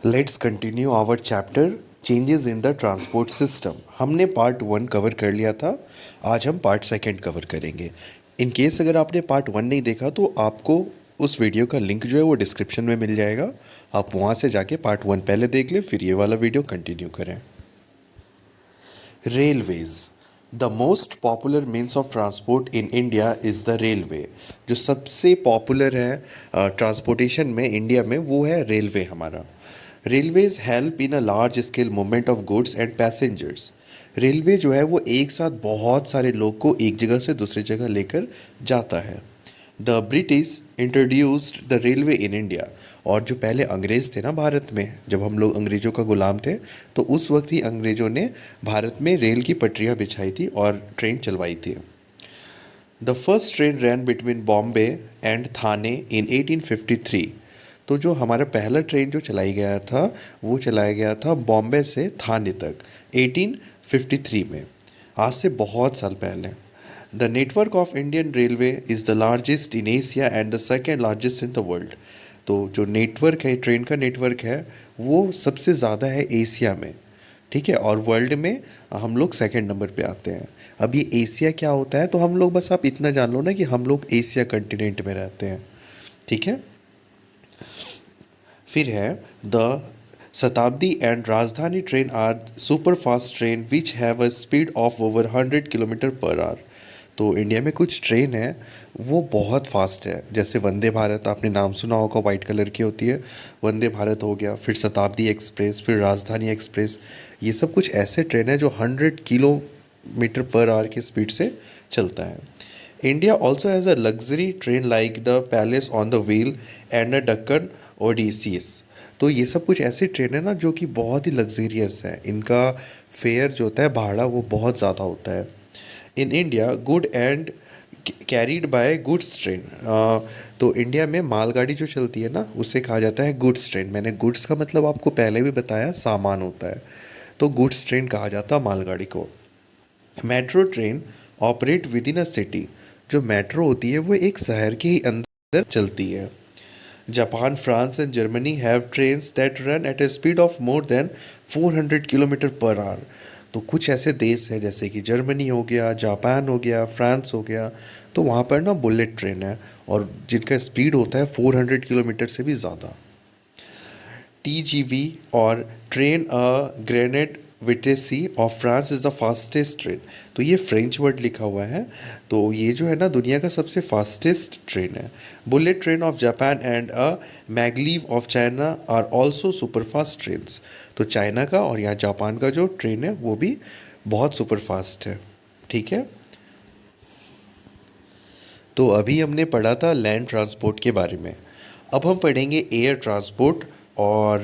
Let's continue our chapter changes in the transport system. हमने part 1 cover कर लिया था। आज हम पार्ट 2 कवर करेंगे। इन केस अगर आपने पार्ट 1 नहीं देखा तो आपको उस वीडियो का लिंक जो है वो डिस्क्रिप्शन में मिल जाएगा। आप वहाँ से जाके पार्ट 1 पहले देख लें, फिर ये वाला वीडियो कंटिन्यू करें। Railways the most popular means of transport in India is the railway. जो सबसे पॉपुलर है ट्रांसपोर्टेशन में इंडिया में वो है रेलवे हमारा। Railways help in a large scale movement of goods and passengers. Railway जो है वो एक साथ बहुत सारे लोग को एक जगह से दूसरी जगह लेकर जाता है। The British introduced the railway in India. और जो पहले अंग्रेज़ थे ना भारत में, जब हम लोग अंग्रेज़ों का गुलाम थे, तो उस वक्त ही अंग्रेज़ों ने भारत में रेल की पटरियाँ बिछाई थी और ट्रेन चलवाई थी। The first train ran between Bombay and Thane in 1853। तो जो हमारा पहला ट्रेन जो चलाई गया था वो चलाया गया था बॉम्बे से थाने तक 1853 में, आज से बहुत साल पहले। The network of Indian railway is the largest in Asia and the second largest in the world. तो जो नेटवर्क है, ट्रेन का नेटवर्क है, वो सबसे ज़्यादा है एशिया में, ठीक है, और वर्ल्ड में हम लोग सेकंड नंबर पे आते हैं। अब ये एशिया क्या होता है, तो हम लोग बस आप इतना जान लो ना कि हम लोग एशिया कंटिनेंट में रहते हैं, ठीक है। फिर है the Shatabdi and Rajdhani train are super fast train which have a speed of over 100 kilometre per hour. तो इंडिया में कुछ ट्रेन है वो बहुत फास्ट है, जैसे वंदे भारत, आपने नाम सुना होगा, वाइट कलर की होती है, वंदे भारत हो गया, फिर शताब्दी एक्सप्रेस, फिर राजधानी एक्सप्रेस। ये सब कुछ ऐसे ट्रेन है जो 100 किलोमीटर पर आवर की स्पीड से चलता है। India also has a luxury train like the palace on the wheel and the Deccan odysseys. तो ये सब कुछ ऐसी ट्रेन है ना जो कि बहुत ही लग्जरियस है, इनका फेयर जो होता है, भाड़ा, वो बहुत ज़्यादा होता है। In India good and carried bye goods train. तो इंडिया में मालगाड़ी जो चलती है ना उसे कहा जाता है गुड्स ट्रेन। मैंने गुड्स का मतलब आपको पहले भी बताया, सामान होता है, तो गुड्स ट्रेन कहा जाता है मालगाड़ी को। Metro train operate with in a city. जो मेट्रो होती है वो एक शहर के ही अंदर चलती है। Japan, France and Germany have trains that run at A speed of more than 400 kilometre per hour. तो कुछ ऐसे देश हैं जैसे कि जर्मनी हो गया, जापान हो गया, फ्रांस हो गया, तो वहाँ पर ना बुलेट ट्रेन है और जिनका स्पीड होता है 400 किलोमीटर से भी ज़्यादा। TGV और train grande vitesse of France is the fastest train. तो ये फ्रेंच वर्ड लिखा हुआ है, तो ये जो है ना दुनिया का सबसे फास्टेस्ट ट्रेन है। Bullet train of Japan and a maglev of China are also superfast trains. तो चाइना का और यहाँ जापान का जो ट्रेन है वो भी बहुत सुपरफास्ट है, ठीक है। तो अभी हमने पढ़ा था लैंड ट्रांसपोर्ट के बारे में। अब हम पढ़ेंगे एयर ट्रांसपोर्ट। और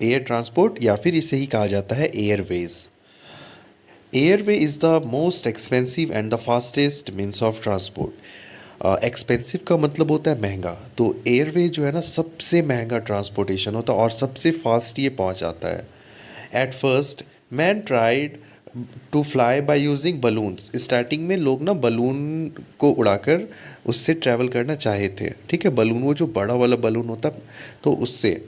एयर ट्रांसपोर्ट या फिर इसे ही कहा जाता है Airways. Airway is the most expensive and the fastest means of transport. Expensive का मतलब होता है महंगा, तो एयरवे जो है ना सबसे महंगा ट्रांसपोर्टेशन होता है और सबसे फास्ट ये पहुंच जाता है। At first man tried to fly by using balloons. Starting में लोग ना बलून को उड़ाकर उससे ट्रैवल करना चाहे थे, ठीक है, बलून, वो जो बड़ा वाला बलून होता, तो उससे।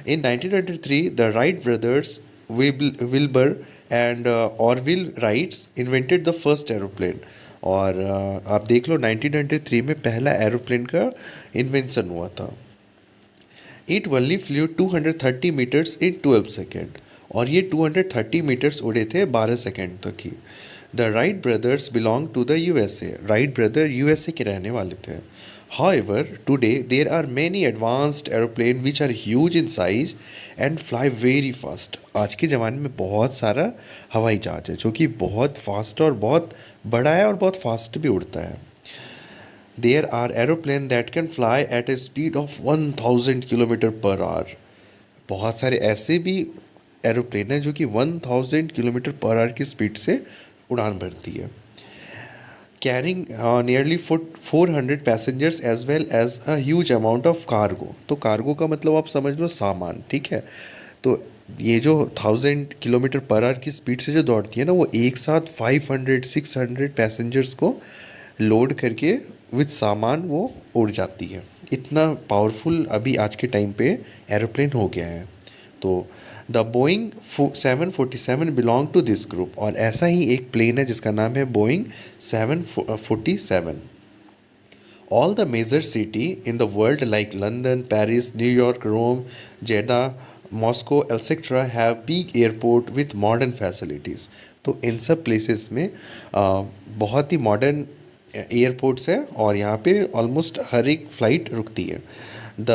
इन 1923 the Wright brothers Wilbur and Orville rights invented the first aeroplane. और आप देख लो 1923 में पहला एरोप्लेन का इन्वेंशन हुआ था। It only flew 230 meters in 12 second. और ये 230 मीटर्स उड़े थे 12 सेकेंड तक ही। The Wright brothers belong to the USA. Wright brother USA के रहने वाले थे। However, today there are many advanced aeroplane which are huge in size and fly very fast. आज के ज़माने में बहुत सारा हवाई जहाज है जो कि बहुत फास्ट और बहुत बड़ा है और बहुत फास्ट भी उड़ता है। There are aeroplane that can fly at a speed of 1000 kilometre per our. बहुत सारे ऐसे भी एरोप्लेन हैं जो कि 1000 किलोमीटर पर आवर की स्पीड से उड़ान भरती है। Carrying nearly 400 passengers as well as a huge amount of cargo. तो कार्गो का मतलब आप समझ लो सामान, ठीक है। तो ये जो 1000 किलोमीटर पर आवर की स्पीड से जो दौड़ती है ना वो एक साथ 500-600 पैसेंजर्स को लोड करके विद सामान वो उड़ जाती है। इतना पावरफुल अभी आज के टाइम पे एरोप्लेन हो गया है। तो the Boeing 747 belong to this group, और ऐसा ही एक प्लेन है जिसका नाम है Boeing 747. All the major city in the world like London, Paris, New York, Rome, Jeddah, Moscow, etc. have big airport with modern facilities. तो इन सब प्लेसेस में बहुत ही मॉडर्न एयरपोर्ट्स हैं और यहाँ पे ऑलमोस्ट हर एक फ़्लाइट रुकती है. The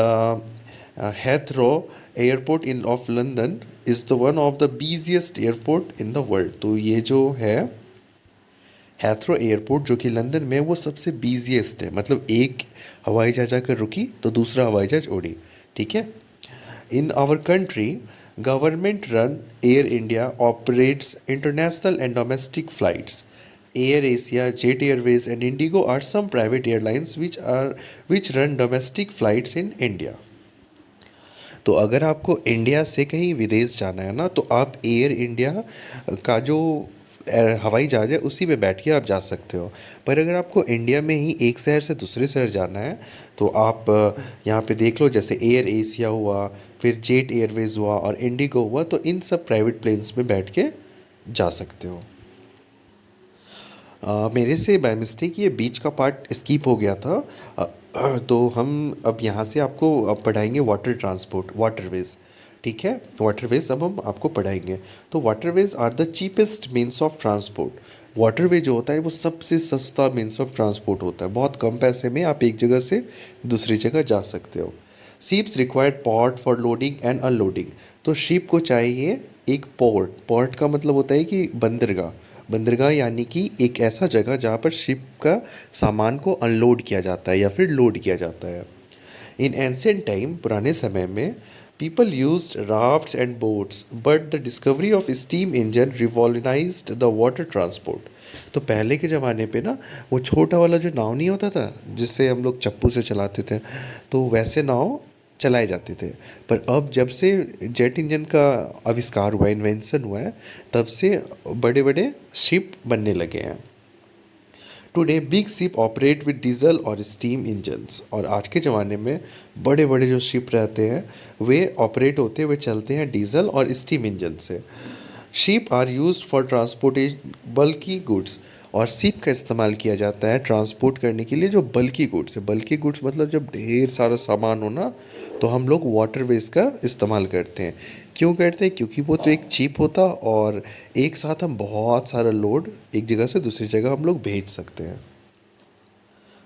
Heathrow airport in of London is the one of the busiest airport in the world. तो ये जो है हैथरो एयरपोर्ट जो कि लंदन में, वो सबसे बिजिएस्ट है. मतलब एक हवाई जहाज आकर रुकी तो दूसरा हवाई जहाज उड़ी. ठीक है. In our country government run Air India operates international and domestic flights. Air Asia, Jet Airways and IndiGo are some private airlines which run domestic flights in India. तो अगर आपको इंडिया से कहीं विदेश जाना है ना, तो आप एयर इंडिया का जो हवाई जहाज है उसी में बैठ के आप जा सकते हो. पर अगर आपको इंडिया में ही एक शहर से दूसरे शहर जाना है तो आप यहाँ पे देख लो, जैसे एयर एशिया हुआ, फिर जेट एयरवेज हुआ और इंडिगो हुआ, तो इन सब प्राइवेट प्लेन्स में बैठ के जा सकते हो. मेरे से बाय मिस्टेक ये बीच का पार्ट स्किप हो गया था. तो हम अब यहाँ से आपको अब पढ़ाएंगे वाटर ट्रांसपोर्ट, वाटरवेज. ठीक है. वाटरवेज अब हम आपको पढ़ाएंगे. तो waterways are the cheapest means of transport. Waterway जो होता है वो सबसे सस्ता मीन्स ऑफ ट्रांसपोर्ट होता है. बहुत कम पैसे में आप एक जगह से दूसरी जगह जा सकते हो. Ships required port for loading and unloading. तो शिप को चाहिए एक पोर्ट. पोर्ट का मतलब होता है कि बंदरगाह. बंदरगाह यानी कि एक ऐसा जगह जहाँ पर शिप का सामान को अनलोड किया जाता है या फिर लोड किया जाता है. इन एंशिएंट टाइम, पुराने समय में, people used rafts and boats, but the discovery of steam engine revolutionized the water transport. तो पहले के ज़माने पे ना वो छोटा वाला जो नाव नहीं होता था जिससे हम लोग चप्पू से चलाते थे, तो वैसे नाव चलाए जाते थे. पर अब जब से जेट इंजन का आविष्कार हुआ, इन्वेंशन हुआ है, तब से बड़े बड़े शिप बनने लगे हैं. Today big ship operate with diesel और स्टीम इंजन्स. और आज के ज़माने में बड़े बड़े जो शिप रहते हैं वे ऑपरेट होते हैं, वे चलते हैं डीजल और स्टीम इंजन से. Ship are used for transportation bulky goods. और शिप का इस्तेमाल किया जाता है ट्रांसपोर्ट करने के लिए जो बल्की गुड्स है. बल्की गुड्स मतलब जब ढेर सारा सामान हो ना, तो हम लोग वाटरवेज का इस्तेमाल करते हैं. क्यों करते हैं? क्योंकि वो तो एक चीप होता और एक साथ हम बहुत सारा लोड एक जगह से दूसरी जगह हम लोग भेज सकते हैं.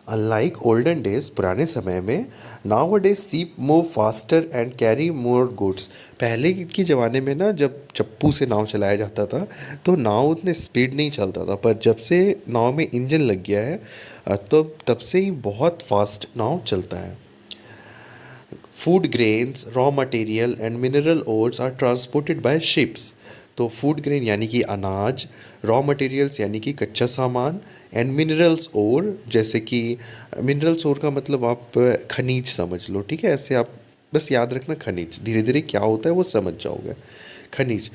अनलाइक ओल्डन डेज, पुराने समय में, now days ship move faster and carry more goods. पहले के ज़माने में ना जब चप्पू से नाव चलाया जाता था तो नाव उतने स्पीड नहीं चलता था. पर जब से नाव में इंजन लग गया है तो तब से ही बहुत फास्ट नाव चलता है. Food grains, raw material and mineral ores are transported by ships. तो फूड ग्रेन यानी कि अनाज, रॉ मटेरियल्स यानी कि कच्चा सामान, एंड मिनरल्स ओर, जैसे कि मिनरल्स ओर का मतलब आप खनिज समझ लो. ठीक है. ऐसे आप बस याद रखना खनिज, धीरे धीरे क्या होता है वो समझ जाओगे. खनिज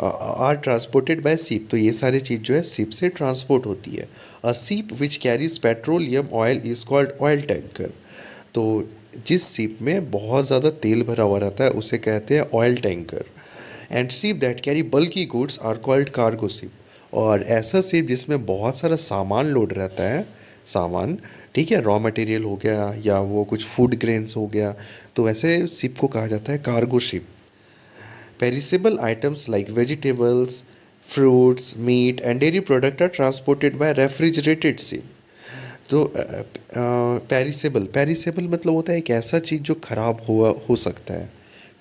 आर ट्रांसपोर्टेड बाय शिप. तो ये सारी चीज़ जो है शिप से ट्रांसपोर्ट होती है. A ship which carries petroleum oil is called oil tanker. तो जिस शिप में बहुत ज़्यादा तेल भरा हुआ रहता है उसे कहते हैं oil tanker. And ship that carry bulky goods are called cargo ship. और ऐसा शिप जिसमें बहुत सारा सामान लोड रहता है, सामान, ठीक है, रॉ मटेरियल हो गया या वो कुछ फूड ग्रेन्स हो गया, तो वैसे शिप को कहा जाता है cargo ship. Perishable items like vegetables, fruits, meat and dairy product are transported by refrigerated ship. तो पेरिसेबल, पेरिसेबल मतलब होता है एक ऐसा चीज़ जो ख़राब हो सकता है.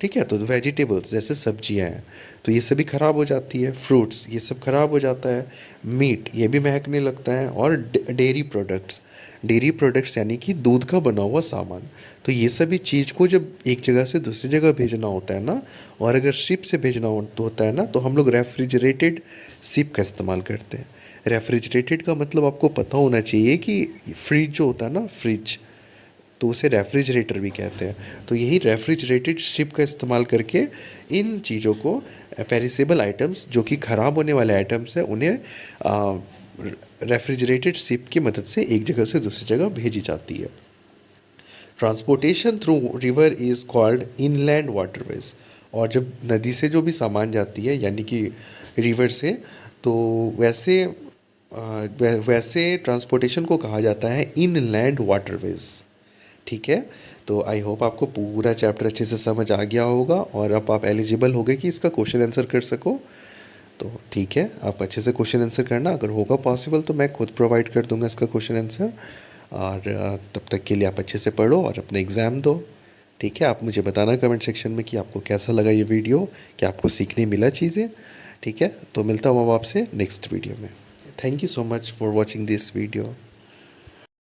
ठीक है. तो वेजिटेबल्स जैसे सब्जियां हैं तो ये सभी ख़राब हो जाती है. फ्रूट्स ये सब ख़राब हो जाता है. मीट ये भी महकने लगता है. और डेयरी प्रोडक्ट्स, डेयरी प्रोडक्ट्स यानी कि दूध का बना हुआ सामान. तो ये सभी चीज़ को जब एक जगह से दूसरी जगह भेजना होता है ना, और अगर शिप से भेजना होता है ना, तो हम लोग रेफ्रिजरेटेड शिप का इस्तेमाल करते हैं. रेफ्रिजरेटेड का मतलब आपको पता होना चाहिए कि फ्रिज जो होता है ना, फ्रिज, तो उसे रेफ्रिजरेटर भी कहते हैं. तो यही रेफ्रिजरेटेड शिप का इस्तेमाल करके इन चीज़ों को, पेरिसेबल आइटम्स जो कि ख़राब होने वाले आइटम्स हैं, उन्हें रेफ्रिजरेटेड शिप की मदद से एक जगह से दूसरी जगह भेजी जाती है. Transportation through river is called inland waterways. और जब नदी से जो भी सामान जाती है यानी कि रिवर से, तो वैसे ट्रांसपोर्टेशन को कहा जाता है इनलैंड वाटरवेज। ठीक है, तो आई होप आपको पूरा चैप्टर अच्छे से समझ आ गया होगा और अब आप एलिजिबल हो गए कि इसका क्वेश्चन आंसर कर सको। तो ठीक है, आप अच्छे से क्वेश्चन आंसर करना, अगर होगा पॉसिबल तो मैं खुद प्रोवाइड कर दूंगा इसका क्वेश्चन आंसर। और तब तक के लिए आप अच्छे से पढ़ो और अपने एग्ज़ाम दो। ठीक है, आप मुझे बताना कमेंट सेक्शन में कि आपको कैसा लगा ये वीडियो, कि आपको सीखने मिला चीज़ें। ठीक है, तो मिलता हूँ अब आपसे नेक्स्ट वीडियो में। Thank you so much for watching this video.